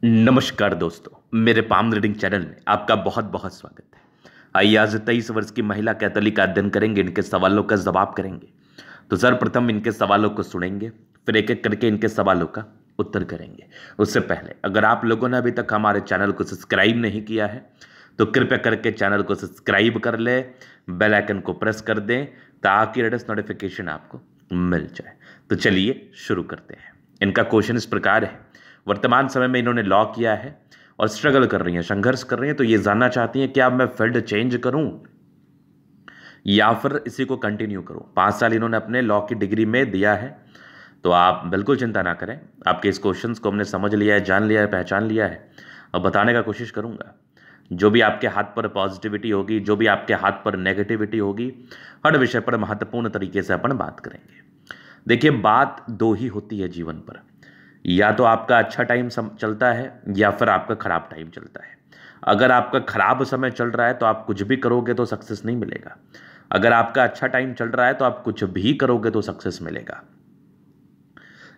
नमस्कार दोस्तों, मेरे पाम रीडिंग चैनल में आपका बहुत बहुत स्वागत है। आइए आज 23 वर्ष की महिला कैथोलिक का अध्ययन करेंगे, इनके सवालों का जवाब करेंगे। तो सर्वप्रथम इनके सवालों को सुनेंगे, फिर एक एक करके इनके सवालों का उत्तर करेंगे। उससे पहले अगर आप लोगों ने अभी तक हमारे चैनल को सब्सक्राइब नहीं किया है तो कृपया करके चैनल को सब्सक्राइब कर ले, बेल आइकन को प्रेस कर दें ताकि लेटेस्ट नोटिफिकेशन आपको मिल जाए। तो चलिए शुरू करते हैं। इनका क्वेश्चन इस प्रकार है, वर्तमान समय में इन्होंने लॉ किया है और स्ट्रगल कर रही हैं, संघर्ष कर रही हैं। तो ये जानना चाहती हैं कि अब मैं फील्ड चेंज करूं या फिर इसी को कंटिन्यू करूं। 5 साल इन्होंने अपने लॉ की डिग्री में दिया है। तो आप बिल्कुल चिंता ना करें, आपके इस क्वेश्चन को हमने समझ लिया है, जान लिया है, पहचान लिया है। अब बताने का कोशिश करूंगा। जो भी आपके हाथ पर पॉजिटिविटी होगी, जो भी आपके हाथ पर नेगेटिविटी होगी, हर विषय पर महत्वपूर्ण तरीके से अपन बात करेंगे। देखिए, बात दो ही होती है जीवन पर, या तो आपका अच्छा टाइम चलता है या फिर आपका खराब टाइम चलता है। अगर आपका खराब समय चल रहा है तो आप कुछ भी करोगे तो सक्सेस नहीं मिलेगा। अगर आपका अच्छा टाइम चल रहा है तो आप कुछ भी करोगे तो सक्सेस मिलेगा।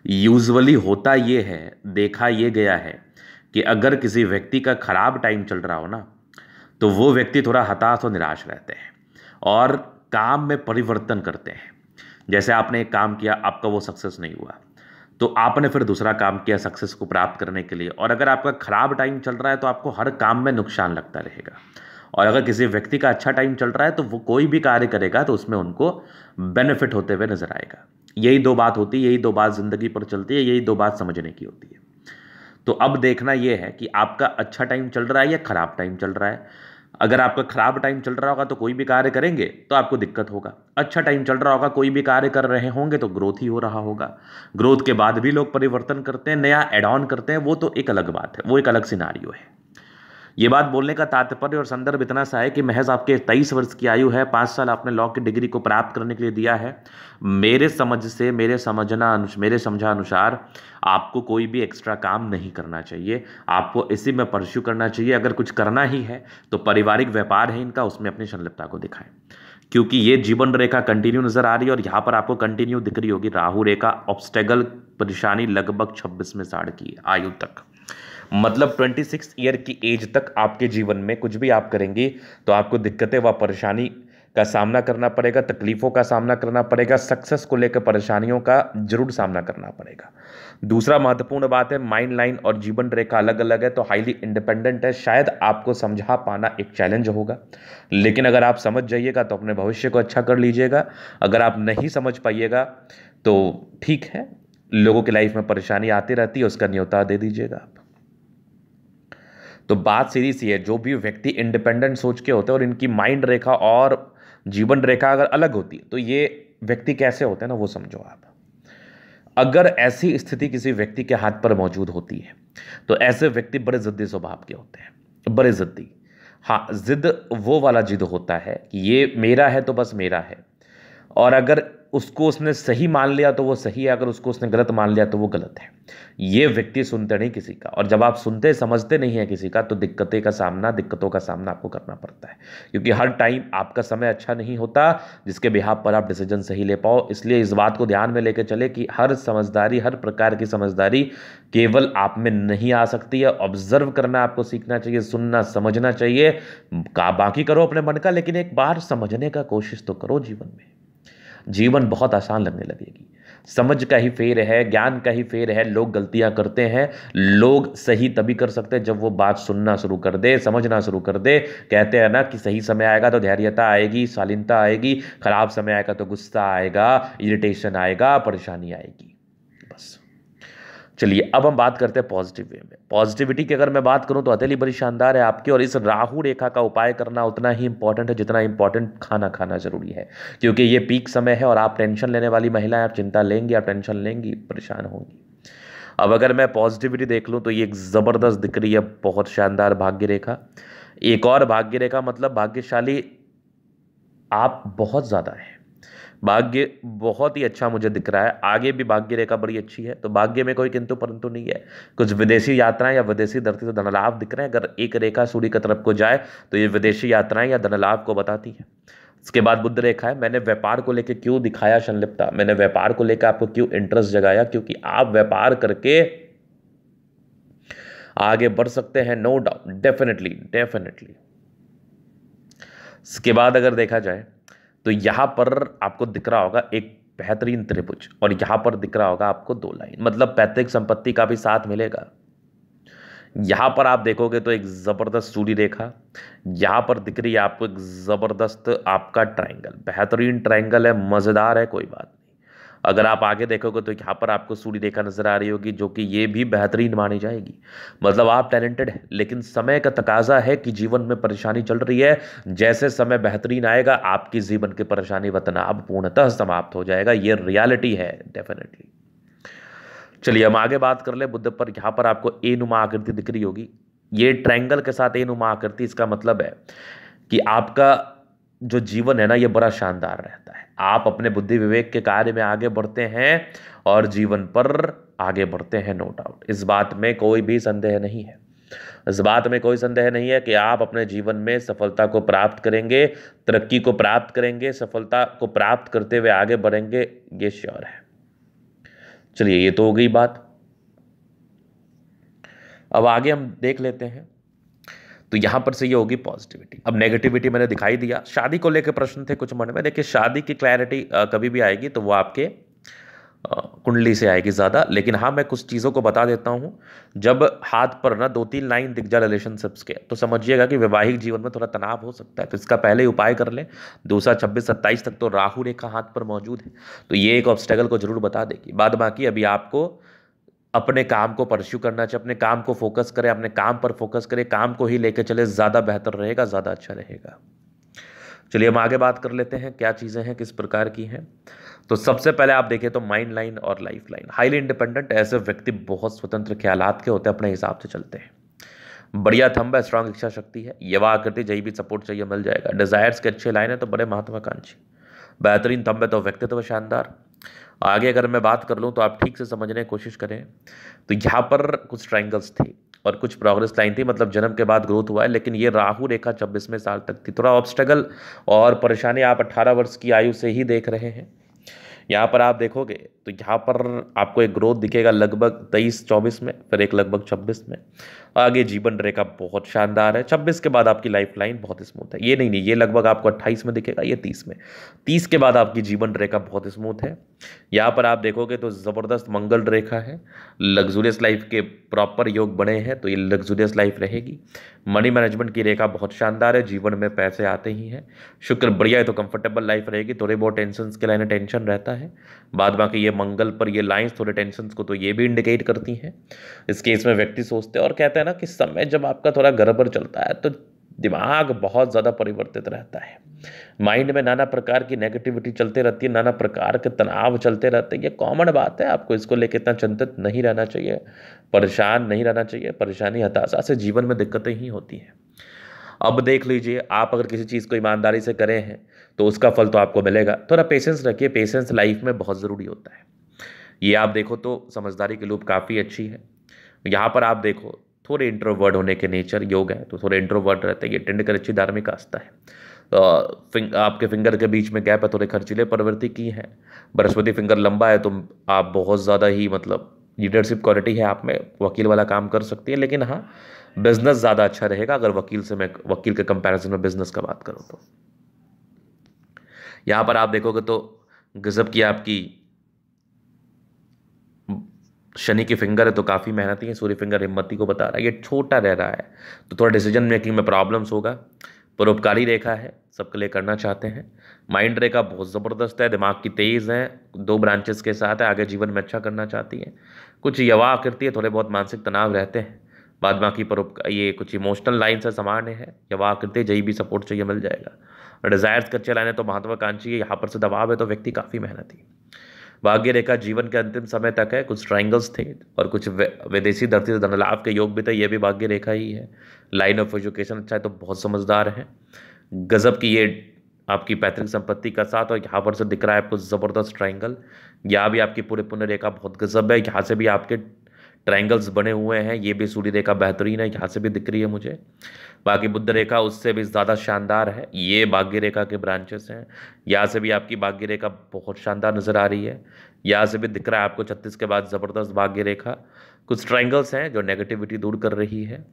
यूजुअली होता ये है, देखा ये गया है कि अगर किसी व्यक्ति का खराब टाइम चल रहा हो ना, तो वो व्यक्ति थोड़ा हताश और निराश रहते हैं और काम में परिवर्तन करते हैं। जैसे आपने एक काम किया, आपका वो सक्सेस नहीं हुआ, तो आपने फिर दूसरा काम किया सक्सेस को प्राप्त करने के लिए। और अगर आपका खराब टाइम चल रहा है तो आपको हर काम में नुकसान लगता रहेगा। और अगर किसी व्यक्ति का अच्छा टाइम चल रहा है तो वो कोई भी कार्य करेगा तो उसमें उनको बेनिफिट होते हुए नजर आएगा। यही दो बात होती है, यही दो बात जिंदगी पर चलती है, यही दो बात समझने की होती है। तो अब देखना यह है कि आपका अच्छा टाइम चल रहा है या खराब टाइम चल रहा है। अगर आपका खराब टाइम चल रहा होगा तो कोई भी कार्य करेंगे तो आपको दिक्कत होगा। अच्छा टाइम चल रहा होगा, कोई भी कार्य कर रहे होंगे तो ग्रोथ ही हो रहा होगा। ग्रोथ के बाद भी लोग परिवर्तन करते हैं, नया एड ऑन करते हैं, वो तो एक अलग बात है, वो एक अलग सिनारियो है। ये बात बोलने का तात्पर्य और संदर्भ इतना सा है कि महज आपके 23 वर्ष की आयु है, 5 साल आपने लॉ की डिग्री को प्राप्त करने के लिए दिया है। मेरे समझ से, मेरे समझा अनुसार आपको कोई भी एक्स्ट्रा काम नहीं करना चाहिए। आपको इसी में परस्यू करना चाहिए। अगर कुछ करना ही है तो पारिवारिक व्यापार है इनका, उसमें अपनी संलिप्तता को दिखाएं, क्योंकि ये जीवन रेखा कंटिन्यू नजर आ रही है और यहां पर आपको कंटिन्यू दिख रही होगी राहु रेखा। ऑब्स्टेकल, परेशानी लगभग 26 में 60 की आयु तक, मतलब 26 ईयर की एज तक आपके जीवन में कुछ भी आप करेंगे तो आपको दिक्कतें व परेशानी का सामना करना पड़ेगा, तकलीफों का सामना करना पड़ेगा, सक्सेस को लेकर परेशानियों का जरूर सामना करना पड़ेगा। दूसरा महत्वपूर्ण बात है, माइंड लाइन और जीवन रेखा अलग अलग है तो हाईली इंडिपेंडेंट है। शायद आपको समझा पाना एक चैलेंज होगा, लेकिन अगर आप समझ जाइएगा तो अपने भविष्य को अच्छा कर लीजिएगा। अगर आप नहीं समझ पाइएगा तो ठीक है, लोगों की लाइफ में परेशानी आती रहती है, उसका न्योता दे दीजिएगा आप। तो बात सीधी सी है, जो भी व्यक्ति इंडिपेंडेंट सोच के होते हैं और इनकी माइंड रेखा और जीवन रेखा अगर अलग होती है तो ये व्यक्ति कैसे होते हैं ना, वो समझो आप। अगर ऐसी स्थिति किसी व्यक्ति के हाथ पर मौजूद होती है तो ऐसे व्यक्ति बड़े जिद्दी स्वभाव के होते हैं, बड़े जिद्दी। हाँ, जिद वो वाला जिद होता है कि ये मेरा है तो बस मेरा है, और अगर उसको उसने सही मान लिया तो वो सही है, अगर उसको उसने गलत मान लिया तो वो गलत है। ये व्यक्ति सुनते नहीं किसी का, और जब आप सुनते समझते नहीं है किसी का तो दिक्कतों का सामना आपको करना पड़ता है, क्योंकि हर टाइम आपका समय अच्छा नहीं होता जिसके बिहाफ पर आप डिसीजन सही ले पाओ। इसलिए इस बात को ध्यान में लेकर चले कि हर समझदारी, हर प्रकार की समझदारी केवल आप में नहीं आ सकती है। ऑब्जर्व करना आपको सीखना चाहिए, सुनना समझना चाहिए। बाकी करो अपने मन का, लेकिन एक बार समझने का कोशिश तो करो। जीवन बहुत आसान लगने लगेगी। समझ का ही फेर है, ज्ञान का ही फेर है। लोग गलतियां करते हैं, लोग सही तभी कर सकते हैं जब वो बात सुनना शुरू कर दे, समझना शुरू कर दे। कहते हैं ना कि सही समय आएगा तो धैर्यता आएगी, शालीनता आएगी, खराब समय आएगा तो गुस्सा आएगा, इरिटेशन आएगा, परेशानी आएगी। बस चलिए, अब हम बात करते हैं पॉजिटिव वे में। पॉजिटिविटी की अगर मैं बात करूं तो हथेली बड़ी शानदार है आपकी, और इस राहु रेखा का उपाय करना उतना ही इंपॉर्टेंट है जितना इंपॉर्टेंट खाना खाना जरूरी है, क्योंकि ये पीक समय है और आप टेंशन लेने वाली महिला है। आप चिंता लेंगी, आप टेंशन लेंगी, परेशान होंगी। अब अगर मैं पॉजिटिविटी देख लूं तो ये एक जबरदस्त दिख रही है, बहुत शानदार भाग्य रेखा। एक और भाग्य रेखा, मतलब भाग्यशाली आप बहुत ज्यादा है। भाग्य बहुत ही अच्छा मुझे दिख रहा है, आगे भी भाग्य रेखा बड़ी अच्छी है, तो भाग्य में कोई किंतु परंतु नहीं है। कुछ विदेशी यात्राएं या विदेशी धरती से धनलाभ दिख रहे हैं। अगर एक रेखा सूर्य की तरफ को जाए तो ये विदेशी यात्राएं या धनलाभ को बताती है। इसके बाद बुध रेखा है। मैंने व्यापार को लेकर क्यों दिखाया संलिप्तता, मैंने व्यापार को लेकर आपको क्यों इंटरेस्ट जगाया, क्योंकि आप व्यापार करके आगे बढ़ सकते हैं, नो डाउट, डेफिनेटली डेफिनेटली। इसके बाद अगर देखा जाए तो यहां पर आपको दिख रहा होगा एक बेहतरीन त्रिभुज, और यहां पर दिख रहा होगा आपको दो लाइन, मतलब पैतृक संपत्ति का भी साथ मिलेगा। यहां पर आप देखोगे तो एक जबरदस्त सूर्य रेखा, यहां पर दिख रही है आपको एक जबरदस्त आपका ट्रायंगल, बेहतरीन ट्रायंगल है, मजेदार है, कोई बात नहीं। अगर आप आगे देखोगे तो यहां पर आपको सूर्य रेखा नजर आ रही होगी, जो कि ये भी बेहतरीन मानी जाएगी। मतलब आप टैलेंटेड है, लेकिन समय का तकाजा है कि जीवन में परेशानी चल रही है। जैसे समय बेहतरीन आएगा, आपकी जीवन की परेशानी व तनाव पूर्णतः समाप्त हो जाएगा। ये रियलिटी है डेफिनेटली। चलिए हम आगे बात कर ले बुध पर। यहां पर आपको ए नुमा आकृति दिख रही होगी, ये ट्रायंगल के साथ ए नुमा आकृति, इसका मतलब है कि आपका जो जीवन है ना, ये बड़ा शानदार रहता है। आप अपने बुद्धि विवेक के कार्य में आगे बढ़ते हैं और जीवन पर आगे बढ़ते हैं, नो डाउट। इस बात में कोई भी संदेह नहीं है, इस बात में कोई संदेह नहीं है कि आप अपने जीवन में सफलता को प्राप्त करेंगे, तरक्की को प्राप्त करेंगे, सफलता को प्राप्त करते हुए आगे बढ़ेंगे, ये श्योर है। चलिए ये तो हो गई बात। अब आगे हम देख लेते हैं, तो यहां पर से ये होगी पॉजिटिविटी। अब नेगेटिविटी मैंने दिखाई दिया। शादी को लेकर प्रश्न थे कुछ मन में। देखिए शादी की क्लैरिटी कभी भी आएगी तो वो आपके कुंडली से आएगी ज़्यादा, लेकिन हाँ मैं कुछ चीज़ों को बता देता हूँ। जब हाथ पर ना 2-3 लाइन दिख जाए रिलेशनशिप्स के, तो समझिएगा कि वैवाहिक जीवन में थोड़ा तनाव हो सकता है, तो इसका पहले उपाय कर लें। दूसरा 26-27 तक तो राहु रेखा हाथ पर मौजूद है, तो ये एक ऑब्स्टेकल को जरूर बता देगी। बाद बाकी अभी आपको अपने काम को परस्यू करना चाहिए, अपने काम को फोकस करें, अपने काम पर फोकस करें, काम को ही लेकर चले, ज़्यादा बेहतर रहेगा, ज़्यादा अच्छा रहेगा। चलिए हम आगे बात कर लेते हैं क्या चीज़ें हैं, किस प्रकार की हैं। तो सबसे पहले आप देखें तो माइंड लाइन और लाइफ लाइन, हाईली इंडिपेंडेंट। ऐसे व्यक्ति बहुत स्वतंत्र ख्यालात के होते हैं, अपने हिसाब से चलते हैं। बढ़िया थंब है, स्ट्रांग इच्छा शक्ति है, युवा आकृति, जही भी सपोर्ट चाहिए मिल जाएगा। डिजायर्स के अच्छे लाइन है तो बड़े महत्वाकांक्षी। बेहतरीन थंब है तो व्यक्तित्व शानदार। आगे अगर मैं बात कर लूँ तो आप ठीक से समझने की कोशिश करें तो यहाँ पर कुछ ट्राइंगल्स थे और कुछ प्रोग्रेस लाइन थी, मतलब जन्म के बाद ग्रोथ हुआ है, लेकिन ये राहु रेखा 26वें साल तक थी। थोड़ा ऑब्स्टेकल और परेशानी आप 18 वर्ष की आयु से ही देख रहे हैं। यहाँ पर आप देखोगे तो यहाँ पर आपको एक ग्रोथ दिखेगा लगभग 23-24 में, फिर एक लगभग 26 में। आगे जीवन रेखा बहुत शानदार है। 26 के बाद आपकी लाइफ लाइन बहुत स्मूथ है। ये नहीं, ये लगभग आपको 28 में दिखेगा, ये 30 में। 30 के बाद आपकी जीवन रेखा बहुत स्मूथ है। यहाँ पर आप देखोगे तो ज़बरदस्त मंगल रेखा है। लग्जूरियस लाइफ के प्रॉपर योग बने हैं, तो ये लग्जूरियस लाइफ रहेगी। मनी मैनेजमेंट की रेखा बहुत शानदार है, जीवन में पैसे आते ही हैं। शुक्र बढ़िया है तो कंफर्टेबल लाइफ रहेगी। थोड़े बहुत टेंशन के लाइन टेंशन रहता है। बाद बाकी ये मंगल पर ये लाइंस थोड़े टेंशन को तो ये भी इंडिकेट करती हैं। इस केस में व्यक्ति सोचते हैं और कहते हैं ना कि समय जब आपका थोड़ा गड़बड़ चलता है तो दिमाग बहुत ज़्यादा परिवर्तित रहता है। माइंड में नाना प्रकार की नेगेटिविटी चलते रहती है, नाना प्रकार के तनाव चलते रहते हैं। ये कॉमन बात है, आपको इसको लेकर इतना चिंतित नहीं रहना चाहिए, परेशान नहीं रहना चाहिए। परेशानी हताशा से जीवन में दिक्कतें ही होती हैं। अब देख लीजिए, आप अगर किसी चीज़ को ईमानदारी से करें हैं तो उसका फल तो आपको मिलेगा। थोड़ा पेशेंस रखिए, पेशेंस लाइफ में बहुत ज़रूरी होता है। ये आप देखो तो समझदारी की लूप काफ़ी अच्छी है। यहाँ पर आप देखो थोड़े इंट्रोवर्ट होने के नेचर योग है, तो थोड़े इंट्रोवर्ट रहते हैं। ये टेंड कर अच्छी धार्मिक आस्था है। आपके फिंगर के बीच में गैप है, थोड़े खर्चीले प्रवृत्ति की है। बृहस्पति फिंगर लंबा है तो आप बहुत ज़्यादा ही मतलब लीडरशिप क्वालिटी है आप में, वकील वाला काम कर सकती है। लेकिन हाँ, बिजनेस ज़्यादा अच्छा रहेगा अगर वकील के कंपैरिजन में बिजनेस का बात करूँ तो। यहाँ पर आप देखोगे तो गजब की आपकी शनि की फिंगर है तो काफ़ी मेहनती है। सूर्य फिंगर हिम्मती को बता रहा है, ये छोटा रह रहा है तो थोड़ा डिसीजन मेकिंग में प्रॉब्लम्स होगा। परोपकारी रेखा है, सबके लिए करना चाहते हैं। माइंड रेखा बहुत ज़बरदस्त है, दिमाग की तेज़ है, 2 ब्रांचेस के साथ है, आगे जीवन में अच्छा करना चाहती है। कुछ युवा आकृति है, थोड़े बहुत मानसिक तनाव रहते हैं। बाद बाकी ये कुछ इमोशनल लाइन से सामान्य है। युवा आकृति जही भी सपोर्ट चाहिए मिल जाएगा। डिजायर्स कच्चे लाइन है तो महत्वाकांक्षी है। यहाँ पर से दबाव है तो व्यक्ति काफ़ी मेहनती। भाग्य रेखा जीवन के अंतिम समय तक है। कुछ ट्राइंगल्स थे और कुछ विदेशी धरती से धन लाभ के योग भी थे, ये भी भाग्य रेखा ही है। लाइन ऑफ एजुकेशन अच्छा है तो बहुत समझदार है। गजब की ये आपकी पैतृक संपत्ति का साथ, और यहाँ पर से दिख रहा है आपको ज़बरदस्त ट्राइंगल। यहाँ भी आपकी पूरे पुण्य रेखा बहुत गजब है। यहाँ से भी आपके ट्रायंगल्स बने हुए हैं, ये भी सूर्य रेखा बेहतरीन है, यहाँ से भी दिख रही है मुझे। बाकी बुध रेखा उससे भी ज़्यादा शानदार है, ये भाग्य रेखा के ब्रांचेस हैं। यहाँ से भी आपकी भाग्य रेखा बहुत शानदार नज़र आ रही है। यहाँ से भी दिख रहा है आपको 36 के बाद ज़बरदस्त भाग्य रेखा। कुछ ट्रायंगल्स हैं जो नेगेटिविटी दूर कर रही है।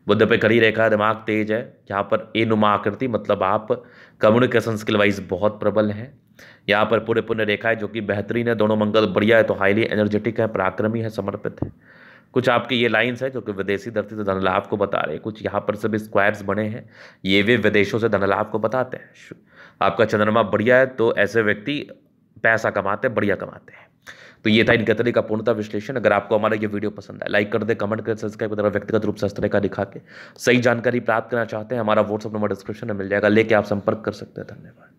बुध पे कड़ी रेखा, दिमाग तेज है। यहाँ पर ए नुमा आकृति, मतलब आप कम्युनिकेशन स्किल वाइज बहुत प्रबल हैं। यहाँ पर पूरे पुण्य रेखा है जो कि बेहतरीन है, दोनों मंगल बढ़िया है, तो हाईली एनर्जेटिक है, पराक्रमी है, समर्पित है। कुछ आपके ये लाइंस है जो कि विदेशी धरती से धन लाभ को बता रहे हैं। कुछ यहाँ पर सभी स्क्वायर्स बने हैं, ये भी विदेशों से धन लाभ को बताते हैं। आपका चंद्रमा बढ़िया है तो ऐसे व्यक्ति पैसा कमाते हैं, बढ़िया कमाते हैं। तो ये था इनके तरह का पूर्णतः विश्लेषण। अगर आपको हमारा ये वीडियो पसंद आए, लाइक कर दे, कमेंट कर, सब्सक्राइब कर, व्यक्तिगत रूप से इस तरह का दिखा के सही जानकारी प्राप्त करना चाहते हैं, हमारा व्हाट्सअप नंबर डिस्क्रिप्शन में मिल जाएगा, लेके आप संपर्क कर सकते हैं। धन्यवाद।